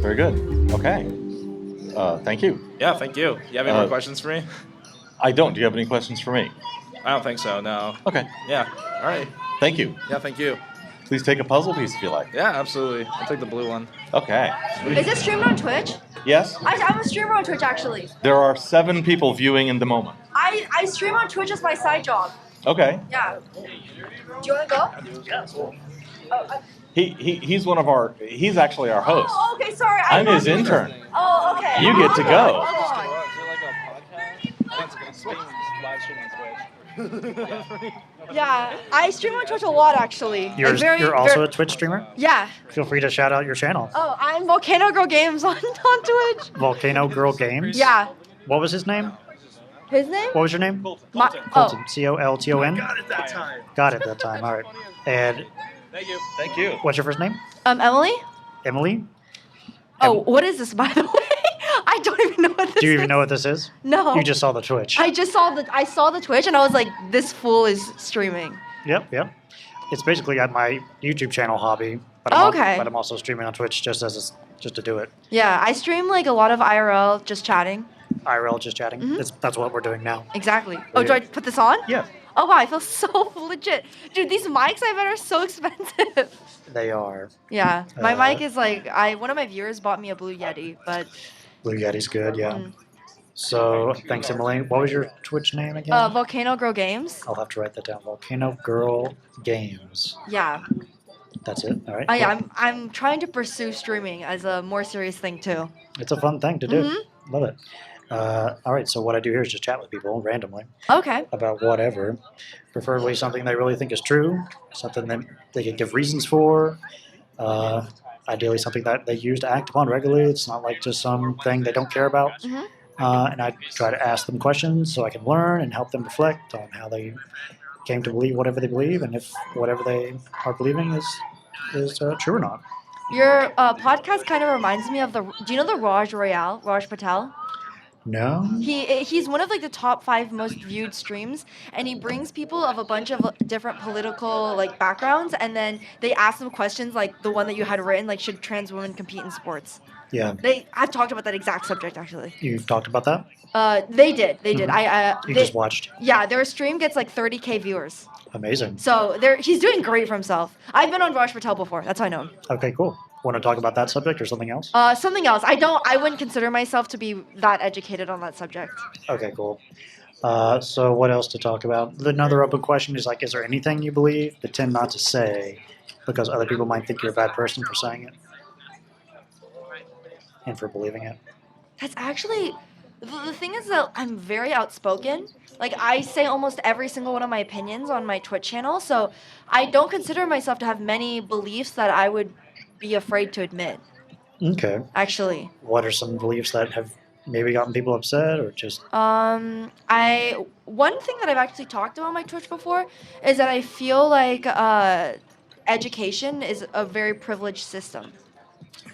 Very good. Okay. Thank you. Yeah, thank you. You have any more questions for me? I don't. Do you have any questions for me? I don't think so, no. Okay. Yeah, all right. Thank you. Yeah, thank you. Please take a puzzle piece if you like. Yeah, absolutely. I'll take the blue one. Okay. Is it streamed on Twitch? Yes? I'm a streamer on Twitch, actually. There are 7 people viewing in the moment. I stream on Twitch as my side job. Okay. Yeah. Do you want to go? Yeah. Oh, he's one of our. He's actually our host. Oh, okay, sorry. I'm his intern. Oh, okay. You get to go. Yeah, I stream on Twitch a lot, actually. You're also a Twitch streamer? Yeah. Feel free to shout out your channel. Oh, I'm VolcanoGirlGames on Twitch. VolcanoGirlGames? Yeah. What was his name? His name? What was your name? Colton. C-O-L-T-O-N? Got it that time. Got it that time. All right. And Thank you. what's your first name? Emily? Emily? Oh, what is this, by the way? I don't even know what this is. Do you even know what this is? No. You just saw the Twitch. I saw the Twitch and I was like, this fool is streaming. Yep. It's basically my YouTube channel hobby. But I'm also streaming on Twitch just to do it. Yeah, I stream like a lot of IRL, just chatting. IRL, just chatting. Mm-hmm. That's what we're doing now. Exactly. Oh, do I put this on? Yeah. Oh wow, I feel so legit. Dude, these mics I bet are so expensive. They are. Yeah, my mic is like, one of my viewers bought me a Blue Yeti, but... Blue Yeti's good, yeah. So, thanks, Emily. What was your Twitch name again? VolcanoGirlGames. I'll have to write that down. VolcanoGirlGames. Yeah. That's it. All right. Yeah, I'm trying to pursue streaming as a more serious thing too. It's a fun thing to do. Love it. All right. So what I do here is just chat with people randomly. Okay. About whatever, preferably something they really think is true, something that they can give reasons for. Ideally, something that they use to act upon regularly. It's not like just something they don't care about. And I try to ask them questions so I can learn and help them reflect on how they came to believe whatever they believe, and if whatever they are believing is true or not. Your podcast kind of reminds me of do you know the Raj Patel? No. He's one of like the top 5 most viewed streams, and he brings people of a bunch of different political like backgrounds, and then they ask them questions like the one that you had written, like should trans women compete in sports? Yeah. I've talked about that exact subject actually. You've talked about that? They did. You just watched? Yeah, their stream gets like 30K viewers. Amazing. So he's doing great for himself. I've been on Raj Patel before. That's how I know him. Okay, cool. Want to talk about that subject or something else? Something else. I wouldn't consider myself to be that educated on that subject. Okay, cool. So what else to talk about? Another open question is like, is there anything you believe but tend not to say because other people might think you're a bad person for saying it and for believing it? That's actually... The thing is that I'm very outspoken. Like, I say almost every single one of my opinions on my Twitch channel, so I don't consider myself to have many beliefs that I would be afraid to admit. Okay. Actually. What are some beliefs that have maybe gotten people upset or just... One thing that I've actually talked about on my Twitch before is that I feel like education is a very privileged system.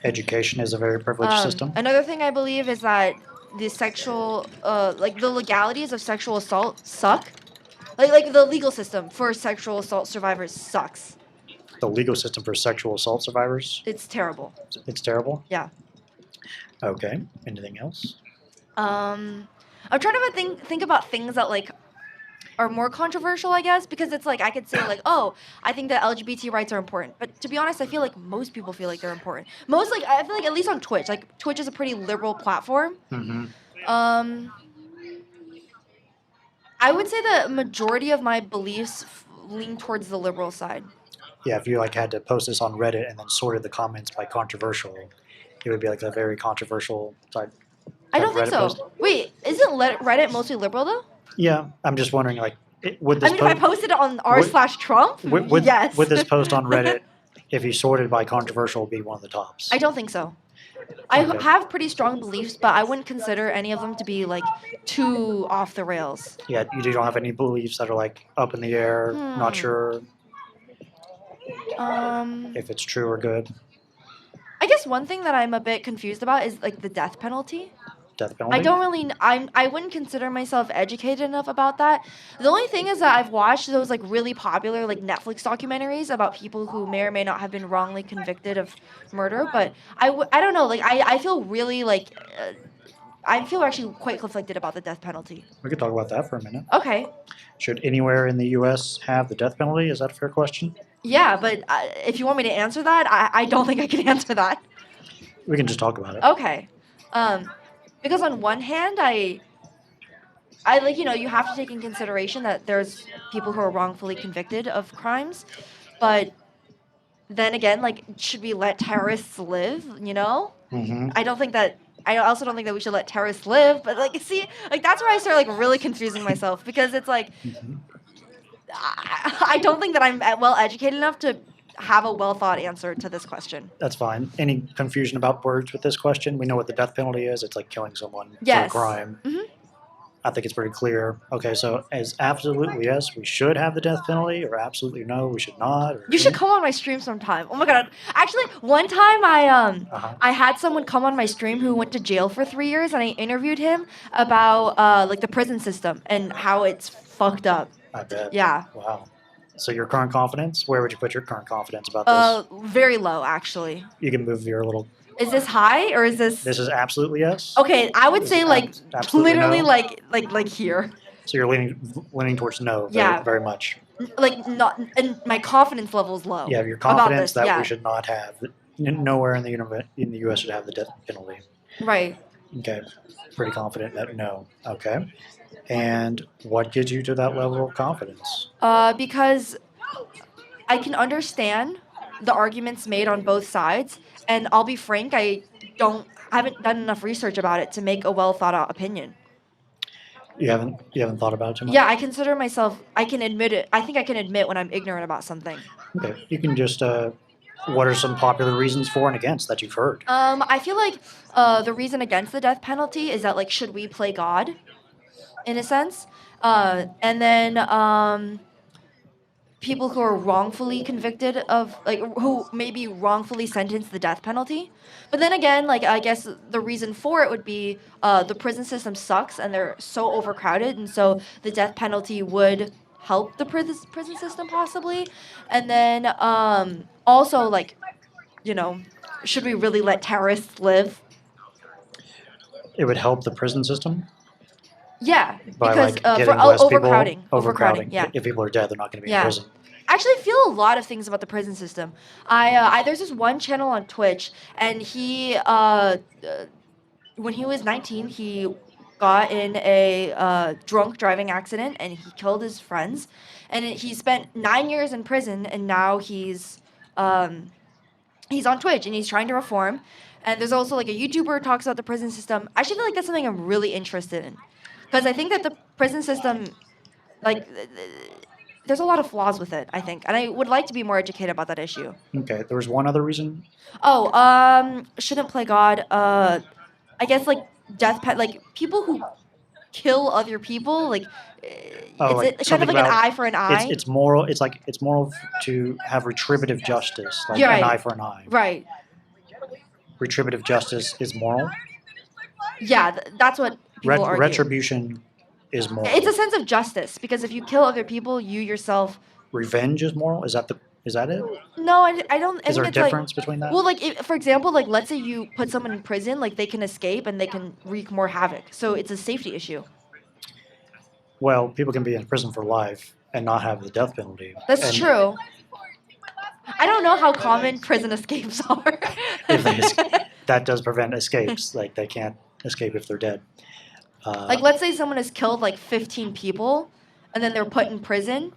Education is a very privileged system? Another thing I believe is that the the legalities of sexual assault suck. Like the legal system for sexual assault survivors sucks. The legal system for sexual assault survivors? It's terrible. It's terrible? Yeah. Okay. Anything else? I'm trying to think about things that like are more controversial, I guess, because it's like I could say like, oh, I think that LGBT rights are important, but to be honest, I feel like most people feel like they're important. I feel like at least on Twitch, like Twitch is a pretty liberal platform. I would say the majority of my beliefs lean towards the liberal side. Yeah, if you like had to post this on Reddit and then sorted the comments by controversial, it would be like a very controversial type. I don't think so. Post. Wait, isn't Reddit mostly liberal though? Yeah, I'm just wondering, like, would this... if I posted it on r/Trump, yes. Would this post on Reddit, if you sorted by controversial, be one of the tops? I don't think so. I have pretty strong beliefs, but I wouldn't consider any of them to be, like, too off the rails. Yeah, you don't have any beliefs that are, like, up in the air, not sure if it's true or good? I guess one thing that I'm a bit confused about is, like, the death penalty. death penalty? I don't really. I wouldn't consider myself educated enough about that. The only thing is that I've watched those like really popular like Netflix documentaries about people who may or may not have been wrongly convicted of murder. But I don't know. Like I feel really like I feel actually quite conflicted about the death penalty. We could talk about that for a minute. Okay. Should anywhere in the U.S. have the death penalty? Is that a fair question? Yeah, but if you want me to answer that, I don't think I can answer that. We can just talk about it. Okay. Because on one hand, I like, you have to take in consideration that there's people who are wrongfully convicted of crimes, but then again, like, should we let terrorists live, Mm-hmm. I also don't think that we should let terrorists live, but like, see, like, that's where I start like really confusing myself because it's like, Mm-hmm. I don't think that I'm well educated enough to have a well thought answer to this question. That's fine. Any confusion about words with this question? We know what the death penalty is. It's like killing someone Yes. for a crime. Mhm. I think it's pretty clear. Okay, so as absolutely yes, we should have the death penalty, or absolutely no, we should not. Or You should come on my stream sometime. Oh my god! Actually, one time Uh-huh. I had someone come on my stream who went to jail for 3 years, and I interviewed him about like the prison system and how it's fucked up. I bet. Yeah. Wow. So your current confidence? Where would you put your current confidence about this? Very low actually. You can move your little. Is this high or is this? This is absolutely yes. Okay, I would say like Absolutely literally no. like here. So you're leaning towards no. Yeah. Very much. Like not, and my confidence level is low. Yeah, your about confidence this, that yeah. we should not have. Nowhere in the U.S. should have the death penalty. Right. Okay. Pretty confident that no. Okay. And what gets you to that level of confidence? Because I can understand the arguments made on both sides, and I'll be frank, I haven't done enough research about it to make a well thought out opinion. You haven't thought about it too much? Yeah, I consider myself. I can admit it. I think I can admit when I'm ignorant about something. Okay. You can just. What are some popular reasons for and against that you've heard? I feel like the reason against the death penalty is that like should we play God, in a sense, and then people who are wrongfully convicted of like who maybe wrongfully sentenced the death penalty. But then again, like I guess the reason for it would be the prison system sucks and they're so overcrowded, and so the death penalty would help the prison system possibly. And then also like, should we really let terrorists live? It would help the prison system Yeah, by because like for getting less overcrowding. people. Overcrowding. Yeah. If people are dead, they're not going to be Yeah. in prison. I actually feel a lot of things about the prison system. I there's this one channel on Twitch, and he when he was 19, he got in a drunk driving accident, and he killed his friends, and he spent 9 years in prison, and now he's on Twitch, and he's trying to reform. And there's also like a YouTuber who talks about the prison system. I actually feel like that's something I'm really interested in, because I think that the prison system, like, there's a lot of flaws with it, I think. And I would like to be more educated about that issue. Okay. There was one other reason. Oh, shouldn't play God. I guess, like, like, people who kill other people, like, Oh, like it's kind of something like an about- eye for an eye. It's moral. It's moral to have retributive justice, like You're an right. eye for an eye. Right. Retributive justice is moral. Yeah, that's what people argue. Retribution is moral. It's a sense of justice, because if you kill other people, you yourself... Revenge is moral. Is that it? No, I don't... I Is there a think it's difference between that? Well, like, for example, like, let's say you put someone in prison, like, they can escape and they can wreak more havoc. So it's a safety issue. Well, people can be in prison for life and not have the death penalty. That's And true. I don't know how common prison escapes are. If that does prevent escapes. Like, they can't escape if they're dead. Like, let's say someone has killed, like, 15 people, and then they're put in prison.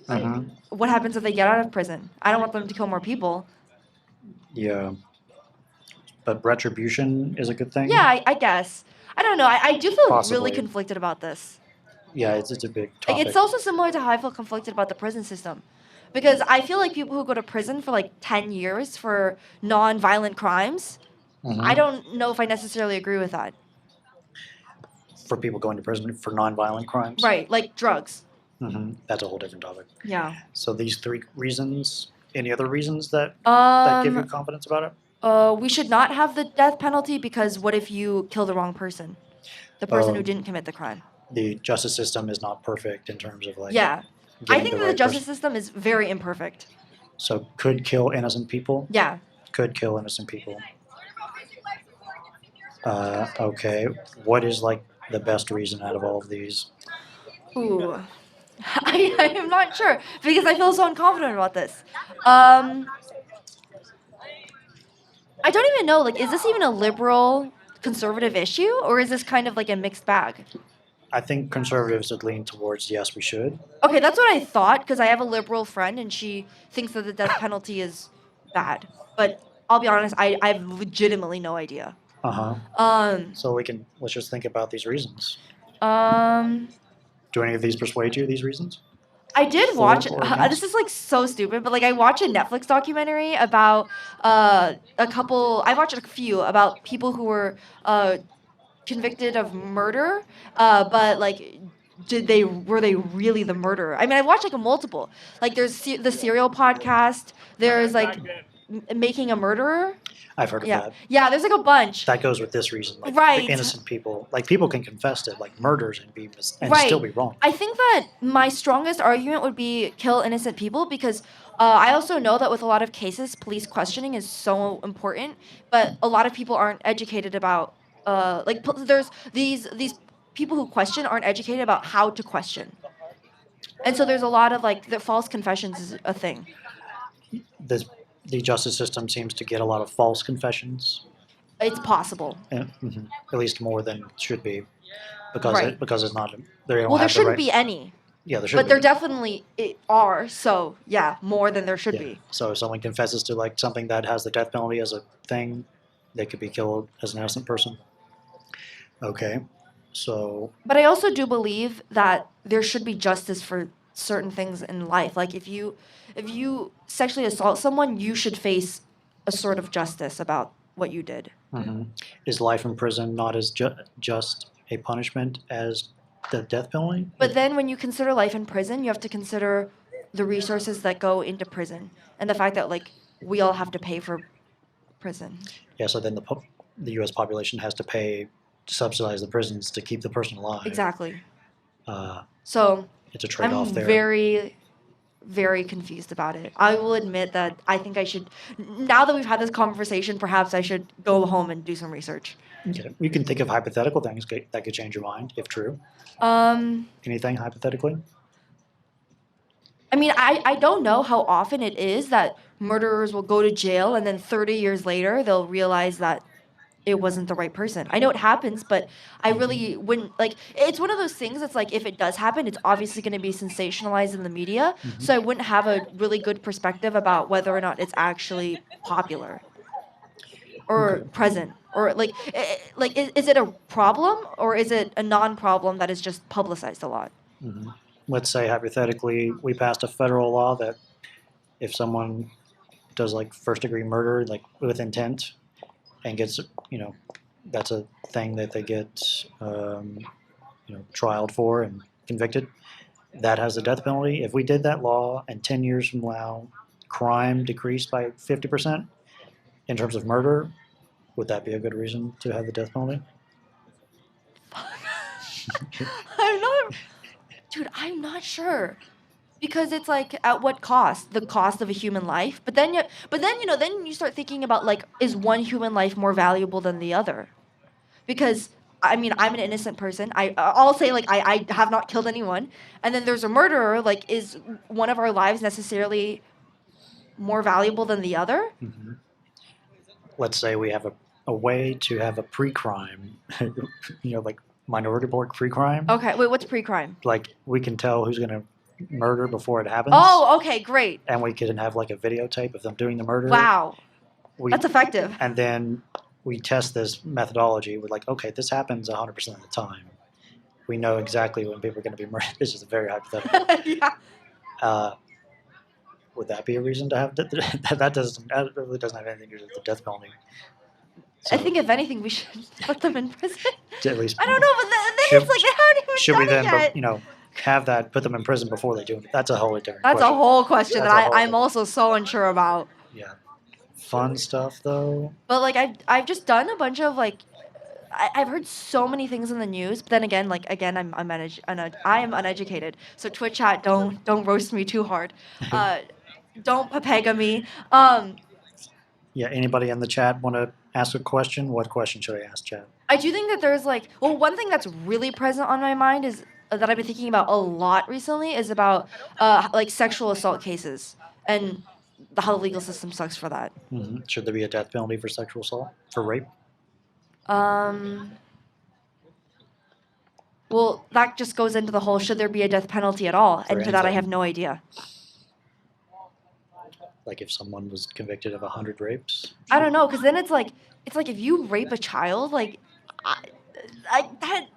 mhm. What happens if they get out of prison? I don't want them to kill more people. Yeah. But retribution is a good thing. Yeah, I guess. I don't know. I do feel Possibly. really conflicted about this. Yeah, it's a big Like, topic. it's also similar to how I feel conflicted about the prison system. Because I feel like people who go to prison for, like, 10 years for non-violent crimes, Mhm. I don't know if I necessarily agree with that. For people going to prison for nonviolent crimes. Right, like drugs. That's a whole different topic. Yeah. So these three reasons. Any other reasons that give you confidence about it? We should not have the death penalty because what if you kill the wrong person? The person who didn't commit the crime. The justice system is not perfect in terms of like. Yeah. I getting think the that the right justice person. system is very imperfect. So could kill innocent people. Yeah. Could kill innocent people. Okay. What is like the best reason out of all of these? Ooh. I am not sure because I feel so unconfident about this. I don't even know, like, is this even a liberal conservative issue or is this kind of like a mixed bag? I think conservatives would lean towards yes, we should. Okay, that's what I thought because I have a liberal friend and she thinks that the death penalty is bad. But I'll be honest, I have legitimately no idea. So let's just think about these reasons. Do any of these persuade you, these reasons? I did For watch. or against? This is like so stupid, but like I watched a Netflix documentary about a couple. I watched a few about people who were convicted of murder, but like, were they really the murderer? I mean, I watched like a multiple. Like, there's the Serial podcast. There's like Making a Murderer. I've heard of that. Yeah. There's like a bunch. That goes with this reason. Like, Right. The innocent people. Like, people can confess to, like, murders and Right. still be wrong. I think that my strongest argument would be kill innocent people because I also know that with a lot of cases, police questioning is so important, but a lot of people aren't educated about there's these people who question aren't educated about how to question, and so there's a lot of like the false confessions is a thing. The justice system seems to get a lot of false confessions. It's possible. At least more than it should be. Because Right. because it's not. They don't Well, there have the shouldn't right, be any, Yeah, there should but be. there definitely are. So yeah, more than there should Yeah. be. So if someone confesses to like something that has the death penalty as a thing, they could be killed as an innocent person. Okay. So But I also do believe that there should be justice for certain things in life. Like if you sexually assault someone, you should face a sort of justice about what you did. is life in prison not as just a punishment as the death penalty? But then when you consider life in prison, you have to consider the resources that go into prison and the fact that like we all have to pay for prison. Yeah, so then the U.S. population has to pay to subsidize the prisons to keep the person alive. Exactly. Uh, So it's a trade-off I'm there. very, very confused about it. I will admit that I think I should, now that we've had this conversation, perhaps I should go home and do some research. Okay. You can think of hypothetical things that could change your mind, if true. Anything hypothetically? I mean, I don't know how often it is that murderers will go to jail and then 30 years later they'll realize that it wasn't the right person. I know it happens, but I really wouldn't, like, it's one of those things that's like, if it does happen, it's obviously going to be sensationalized in the media, so I wouldn't have a really good perspective about whether or not it's actually popular or present. Or, is it a problem or is it a non-problem that is just publicized a lot? Let's say hypothetically we passed a federal law that if someone does like first-degree murder, like with intent, and gets, that's a thing that they get, trialed for and convicted, that has the death penalty. If we did that law and 10 years from now, crime decreased by 50% in terms of murder, would that be a good reason to have the death penalty? I'm not sure. Because it's like, at what cost? The cost of a human life. But then you start thinking about like, is one human life more valuable than the other? Because I mean, I'm an innocent person. I'll say like I have not killed anyone, and then there's a murderer. Like, is one of our lives necessarily more valuable than the other? Let's say we have a way to have a pre-crime, like Minority Report pre-crime. Okay, wait, what's pre-crime? Like we can tell who's going to murder before it happens. Oh, okay, great. And we can have like a videotape of them doing the murder. Wow, that's effective. And then we test this methodology. We're like, okay, this happens 100% of the time. We know exactly when people are going to be murdered. This is a very hypothetical. Yeah. Would that be a reason to have that? That really doesn't have anything to do with the death penalty. So, I think if anything, we should put them in prison. at least, I don't know, but then it's like, how do we should we done then, it yet? have that, put them in prison before they do it? That's a whole different That's question. a whole question That's a that whole I'm different- also so unsure about. Yeah. fun stuff though. But like I've just done a bunch of like I've heard so many things in the news, but then again, I am uneducated. So Twitch chat, don't roast me too hard. Don't papega me. Yeah, anybody in the chat want to ask a question? What question should I ask, chat? I do think that there's like, well, one thing that's really present on my mind is that I've been thinking about a lot recently is about like sexual assault cases and how the legal system sucks for that. Mm-hmm. Should there be a death penalty for sexual assault, for rape? Well, that just goes into the whole should there be a death penalty at all? And to that, I have no idea. Like if someone was convicted of 100 rapes? I don't know, because then it's like if you rape a child, like that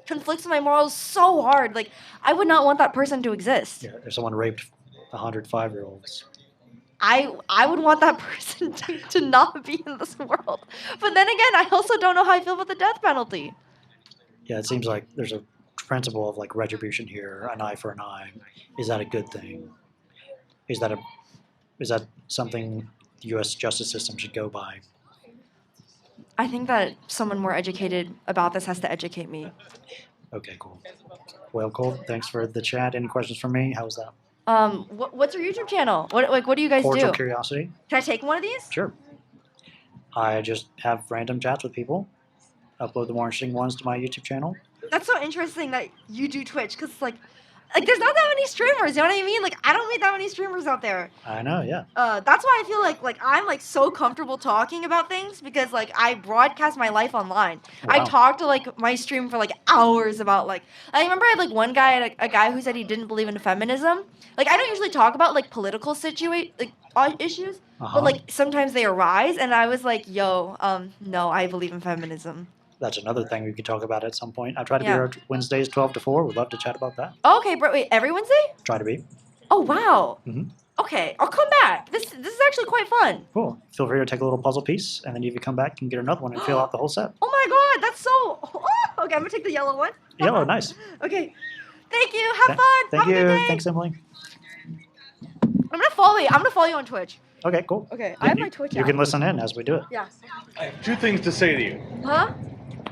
conflicts with my morals so hard. Like I would not want that person to exist. Yeah, if someone raped 100 5-year-olds. I would want that person to not be in this world. But then again, I also don't know how I feel about the death penalty. Yeah, it seems like there's a principle of like retribution here, an eye for an eye. Is that a good thing? Is that something the U.S. justice system should go by? I think that someone more educated about this has to educate me. Okay, cool. Well, cool. Thanks for the chat. Any questions for me? How was that? What's your YouTube channel? What do you guys Cordial do? Curiosity? Can I take one of these? Sure. I just have random chats with people. Upload the more interesting ones to my YouTube channel. That's so interesting that you do Twitch, because like there's not that many streamers. You know what I mean? Like I don't meet that many streamers out there. I know, yeah. That's why I feel like I'm like so comfortable talking about things because like I broadcast my life online. Wow. I talk to like my stream for like hours about like I remember I had like one guy, a guy who said he didn't believe in feminism. Like I don't usually talk about like political issues, but like sometimes they arise, and I was like, yo, no, I believe in feminism. That's another thing we could talk about at some point. I try to be here Wednesdays 12 to 4. We'd love to chat about that. Oh, okay, bro. Wait, every Wednesday? Try to be. Oh, wow. Mm-hmm. Okay, I'll come back. This is actually quite fun. Cool. Feel free to take a little puzzle piece, and then if you come back, you can get another one and fill out the whole set. Oh my god, that's so... Oh, okay, I'm going to take the yellow one. Yellow, nice. Okay. Thank you. Have fun. Thank Have you. a good day. Thanks, Emily. I'm going to follow you. I'm going to follow you on Twitch. Okay, cool. Okay, I have my Twitch You app. can listen in as we do it. Yeah. I have two things to say to you. Huh?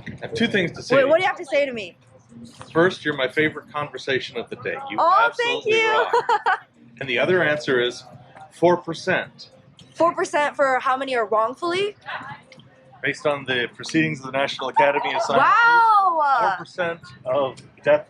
I have two things to say. Wait, to you. what do you have to say to me? First, you're my favorite conversation of the day. You Oh, thank absolutely you. rock. And the other answer is 4%. 4% for how many are wrongfully? Based on the proceedings of the National Academy of Sciences, Wow. 4% of death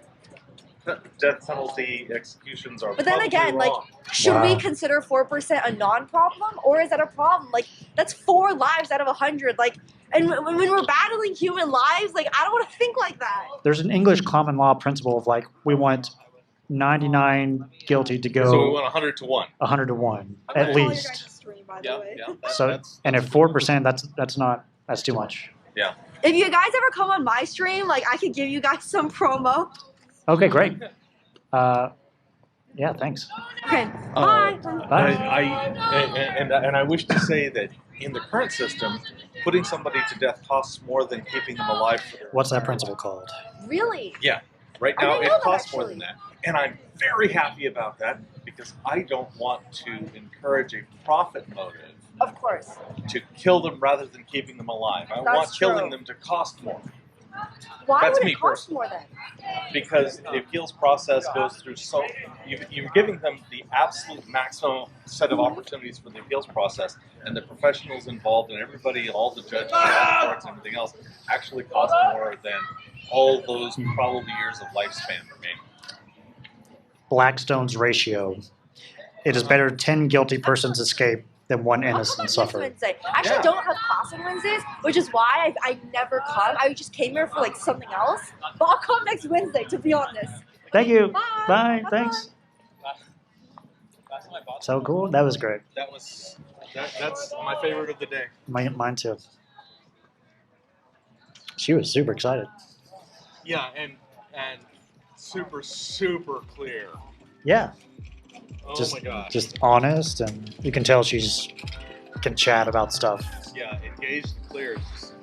penalty executions are But then probably again, like, wrong. should we Wow. consider 4% a non-problem, or is that a problem? Like, that's 4 lives out of 100. Like, and when we're battling human lives, like, I don't want to think like that. There's an English common law principle of like, we want 99 guilty to go So we want 100 to 1. 100 to 1, Okay. at least. Stream, by the Yeah, way. yeah. So, and if 4%, that's too much. Yeah. If you guys ever come on my stream, like, I could give you guys some promo. Okay, great. Yeah, thanks. Okay, Uh, bye. Bye. And I wish to say that in the current system, putting somebody to death costs more than keeping them alive for their What's that principle called? Really? Yeah, right I now didn't it know that, costs more actually. than that. And I'm very happy about that because I don't want to encourage a profit motive Of course. to kill them rather than keeping them alive. I want That's killing true. them to cost more Why That's would me it cost personally. more then? because the appeals process goes through you're giving them the absolute maximum set of opportunities for the appeals process, and the professionals involved and everybody, all the judges, all the courts, and everything else actually cost more than all those probably years of lifespan remaining. Blackstone's ratio. It is better 10 guilty persons escape than one I'll come innocent on next suffer. Wednesday. I actually Yeah. don't have class on Wednesdays, which is why I never come. I just came here for like something else. But I'll come next Wednesday, to be honest. Thank you. Bye. Bye. Bye-bye. Thanks. So cool. That was great. That's my favorite of the day. Mine too. She was super excited. Yeah, and super clear. Yeah. Oh Just, my gosh. just honest, and you can tell she's can chat about stuff. Yeah, engaged and clear. It's just